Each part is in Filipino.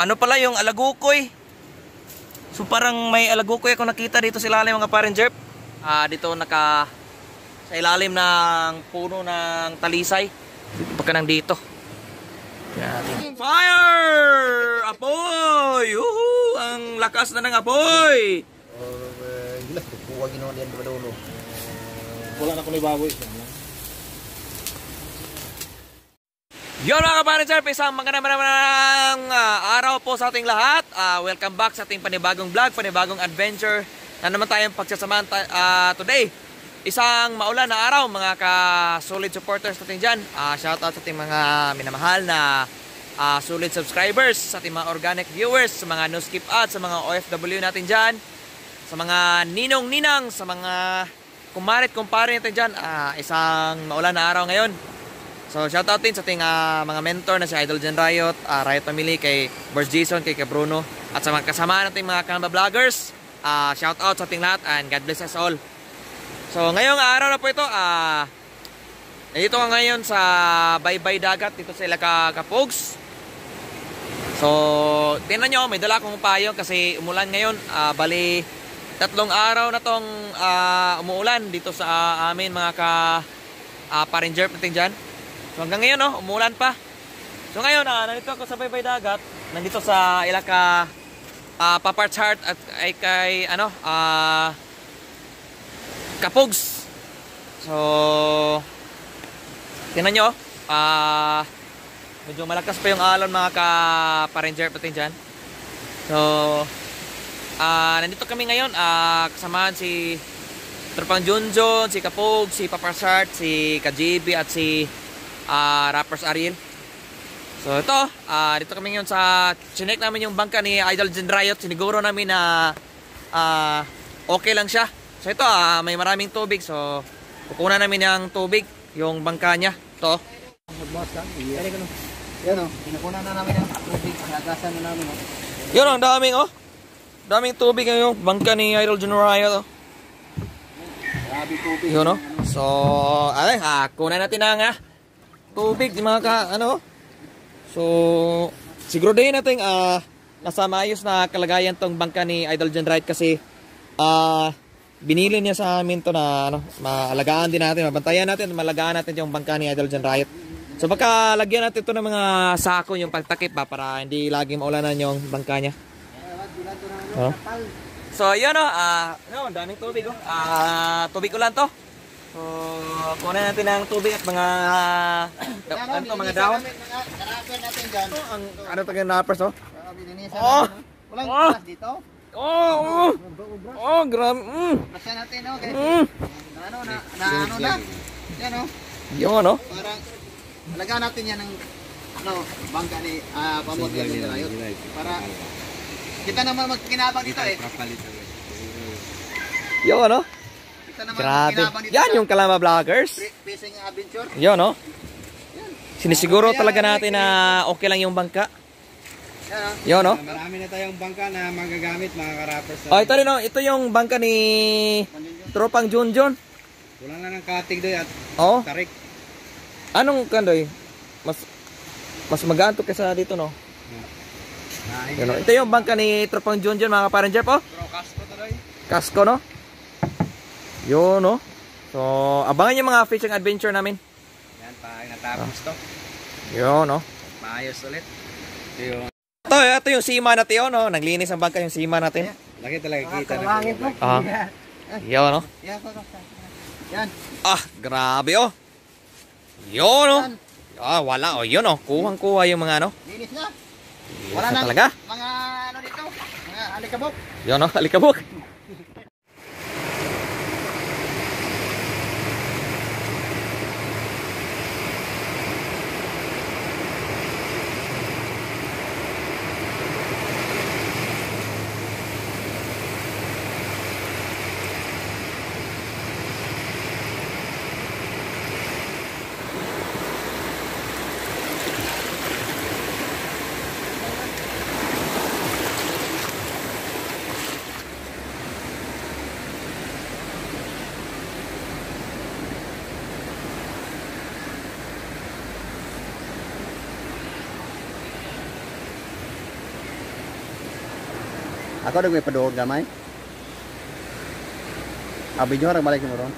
Ano pala yung alagukoy. So parang may alagukoy ako nakita dito sa ilalim mga pa-ranger. Dito sa ilalim ng puno ng talisay. Pagka nang dito. Fire! Apoy! Yuhu! Ang lakas na ng apoy! Gilas, huwag ginawa diyan ba dulo. Wala na ko ni baboy. Yon mga ka-Parenser, isang magandang araw po sa ating lahat. Welcome back sa ating panibagong vlog, panibagong adventure na naman tayong pagsasamahan today. Isang maulan na araw mga ka-solid supporters natin dyan. Shoutout sa ating mga minamahal na solid subscribers, sa ating mga organic viewers, sa mga no skip ads, sa mga OFW natin dyan, sa mga ninong-ninang, sa mga kumarit-kumpare natin dyan. Isang maulan na araw ngayon. So shoutout din sa ating mga mentor na si Idol Jen Riot, Riot Family, kay Boris Jason, kay Bruno, at sa mga kasama nating mga Canva vloggers. Shoutout sa ating lahat and God bless us all. So ngayong araw na po ito, dito ka ngayon sa Baybay Dagat, dito sa Ilaca Capogs. So tingnan nyo, may dala akong payong kasi umulan ngayon. Bali 3 araw na tong umuulan dito sa amin mga pa-ranger natin dyan. So hanggang ngayon, umulan pa. So ngayon, nandito ako sa Baybay Dagat. Nandito sa Ilaca Paparts Heart at ay kay Capogs. So tingnan nyo, medyo malakas pa yung alon mga ka-pa-ranger natin dyan. So nandito kami ngayon, kasamahan si Tropang Junjun, si Capogs, si Paparts Heart, si KJB at si Rappers Ariel. So ito, dito kami ngayon sa chinek namin yung bangka ni Idol Jen Riot. Siniguro namin na okay lang siya. So ito, may maraming tubig. So kukunan namin yung tubig, yung bangka niya. Ito. Yan o, pinakunan na namin ang tubig. Nagasan na namin. Yun ang daming daming tubig yung bangka ni Idol Jen Riot. Grabe tubig. Yun o. So, kunan natin ang tubig, mga So, siguro din natin nasa maayos na kalagayan tong bangka ni Idol Jen Riot kasi binili niya sa amin to na maalagaan din natin, mabantayan natin, malagaan natin yung bangka ni Idol Jen Riot. So baka lagyan natin to ng mga sako yung pagtakip para hindi laging maulanan yung bangka niya. So yun daming tubig tubig ulan to. So, kunin natin ang tubig at mga mga dahon. Rapper natin dyan. Ano to yung rappers Walang glass dito? Grabe. Basta natin, okay. Na. Yan Yung parang alagaan natin yan ng bangka ni Pamot Jen Riot. Para kita naman magkinabang dito Yung grabe. Yan yung Kalama Vloggers. Fishing adventure. Yun sinisiguro talaga natin na okay lang yung bangka. Yun Marami na tayong bangka na magagamit mga ka-rappers. Ito rin ito yung bangka ni Tropang Junjun. Wala na ng katig doy at tarik. Anong kandoy? Mas maganto kaysa dito Ito yung bangka ni Tropang Junjun mga ka-pa-ranger po. Kasko to doy. Kasko Yun So abangan yung mga fishing adventure namin. Yan pag natapos to. Yun Maayos ulit. Ito yung sima natin naglinis ang bangka yung sima natin. Lagi talaga kita na. Yun Yan. Grabe Yun wala yun kuhang-kuha yung mga Linis na. Wala na talaga. Mga dito. Mga alikabok. Yun alikabok. Ako nag may padood gamay. Abi nyo rin balik mo ron.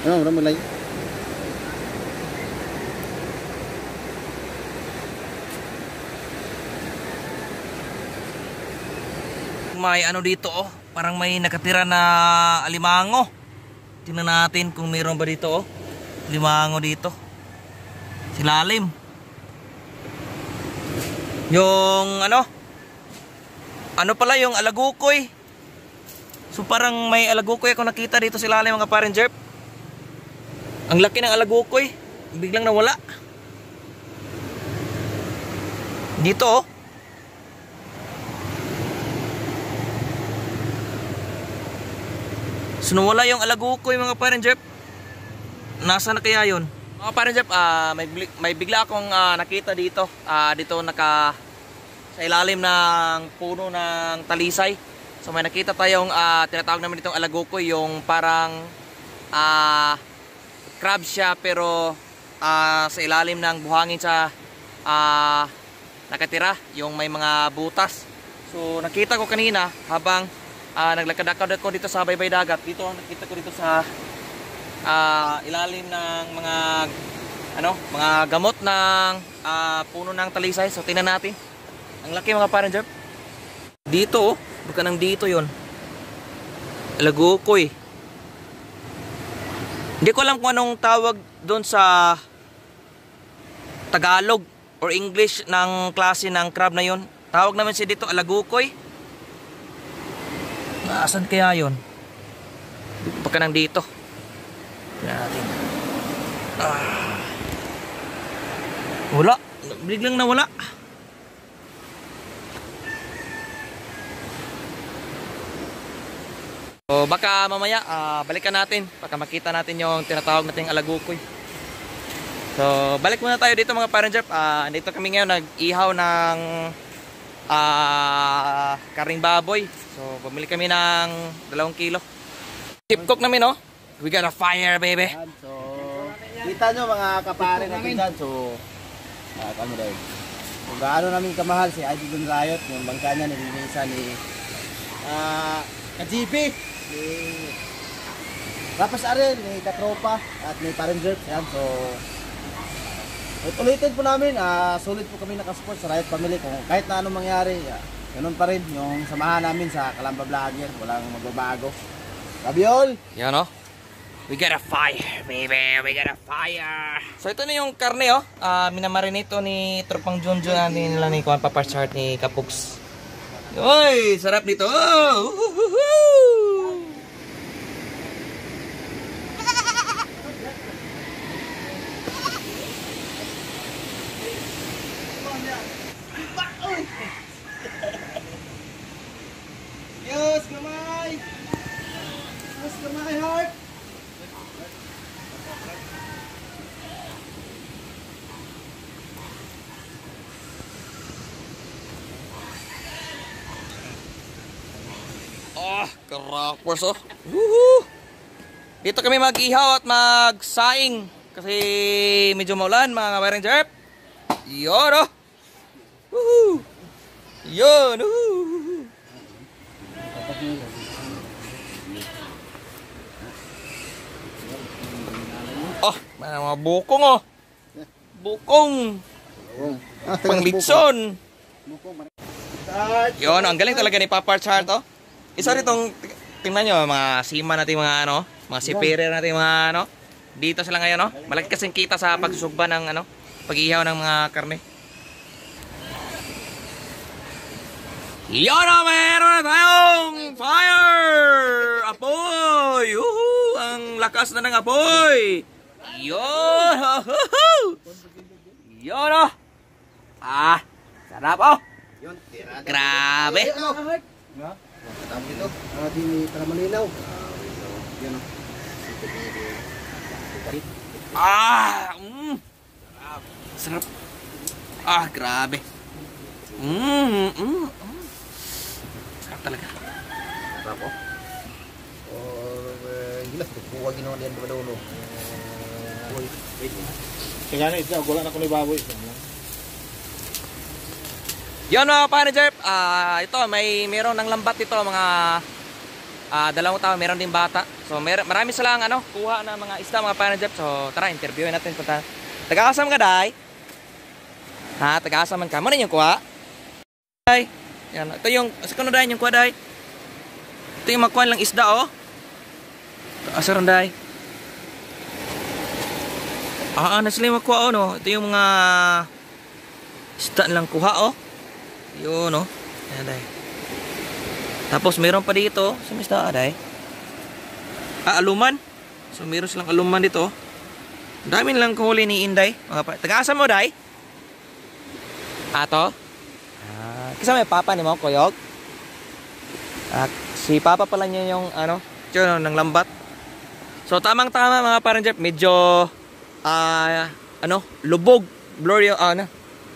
Ano, mulai. May ano dito oh, parang may nakatira na alimango. Tingnan natin kung mayroon ba dito oh. Limango dito. Silalim. Yung ano pala yung alagukoy. So parang may alagukoy ako nakita dito silalim mga parang jerp. Ang laki ng alagukoy, biglang nawala. Dito oh. So nawala yung alagukoy mga parang Jeff. Nasa na kaya yun? Mga parang Jeff, may bigla akong nakita dito. Dito sa ilalim ng puno ng talisay. So may nakita tayong tinatawag namin itong alagukoy. Yung parang crab siya pero sa ilalim ng buhangin siya nakatira. Yung may mga butas. So nakita ko kanina habang naglakad-lakad ako dito sa baybay dagat. Dito nakita ko dito sa ilalim ng mga gamot ng puno ng talisay. So tingnan natin. Ang laki mga parang Jeff. Dito oh, baka nang dito 'yon. Alagukoy. Hindi ko alam kung anong tawag doon sa Tagalog or English ng klase ng crab na 'yon. Tawag naman siya dito alagukoy. Nasaan kaya yun? Baka nang dito. Tignan natin. Wala. Biglang nawala. So baka mamaya balikan natin. Baka makita natin yung tinatawag nating alagukoy. So balik muna tayo dito mga parang Jeff. Dito kami ngayon nag-ihaw ng karing baboy. So, bumili kami ng 2 kilo. Chip cook namin, no? We got a fire, baby. So, kita nyo mga kapare natin dyan. So, kamo daw. Kung gaano namin kamahal si ID Don Riot, yung bangka niya nilinisan ni Ka-GP, ni Rapas Arel, ni Katropa, at ni Parengerp. Yan, so, ulitin po namin, sulit po kami nakasupport sa Riot Family. Kung kahit na anong mangyari, ganun pa rin yung samahan namin sa Kalamba Vlogger. Walang magbabago. Rabiol! Yan o. We got a fire, baby. We got a fire. So ito na yung karne oh. Minamarinate ni Tropang Junjun natin nila ni Kuan Papa Chart ni Kapuks. Uy! Sarap nito. Oh! Yes, gamay! Yes, gamay, heart! Karakpers oh. Woohoo! Dito kami mag-ihaw at mag-saing kasi medyo maulan mga kabarang Jerp. Yun oh. Woohoo! Yun! Woohoo! Oh, mga bukong oh. Bukong. Panglitson. Yun, ang galing talaga ni Papa Chart oh. Isa ritong, tingnan nyo, mga sima natin mga mga sipirer natin mga dito sila ngayon malaki kasing kita sa pagsusugba ng pag-ihaw ng mga karne. Yun meron na tayong fire! Apoy! Ang lakas na ng apoy! Yun! Yun sarap oh! Grabe! Dito. Di para malinaw. Yan Sarap. Grabe. Sarap talaga. Sarap po. Gila, kuha ginawa diyan ba daw no? Kaya na ito, gulan ako ni baboy. Yun mga ka-Panager, ito meron ng lambat ito mga dalawang tao, meron din bata. So marami silang kuha ng mga isda mga ka-Panager. So tara, interviewin natin punta. Taga-asam ka day? Ha, taga-asaman ka. Muna yung kuha? Day. Yan, ito yung sa kuno day yung kuha day. Ito yung makuha lang isda oh. Asaran day. Na sila yung makuha oh no. Ito yung mga isda lang kuha oh. Yun no. Yan day. Tapos meron pa dito. Sa isda day. Aluman. So meron silang aluman dito. Dami lang kuhuli ni Inday. Taga-asam mo day? Ato? Kasi may papa ni mo, Koyog? Si papa pala niya yung yun, ng lambat. So tamang-tama mga ka-Panager, medyo lubog, blur yung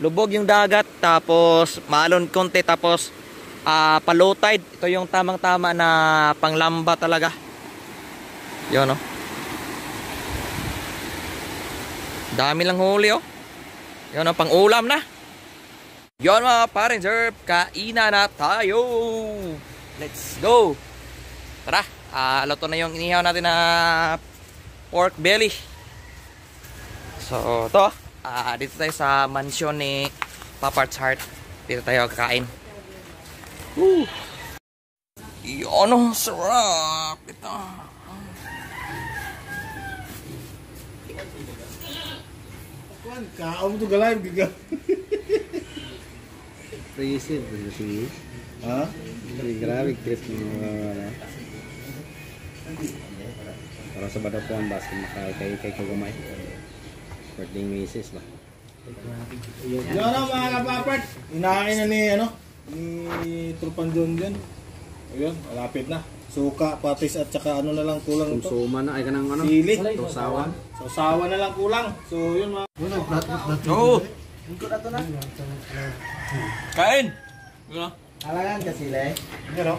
lubog yung dagat, tapos maalon konti, tapos pa-low tide. Ito yung tamang-tama na panglamba talaga. Yun no. Dami lang huli oh. Yun ang pang-ulam na. Yun mga ka-Panager, kainan na tayo. Let's go. Tara, luto na yung inihaw natin na pork belly. So, ito. Dito tayo sa mansyon ni Papar's Heart. Dito tayo kakain. Yun, sarap. Ito. Kaon mo ito galay, giga. Freezer, freezer. Ha? Grabe, crisp mo. Para sa bata po ang basta makakay ko gumay. Birthday misis ba? Yun mga kapapart. Inahain na ni Trupan John dyan. Ayun, malapit na. Suka, patis at saka na lang kulang ito. Suma na ay kanang Sili. Sausawan. Sausawan na lang kulang. So yun mga. Oo. Ingkod ato na. Kain. Yun Alangan ka sila eh. Pero.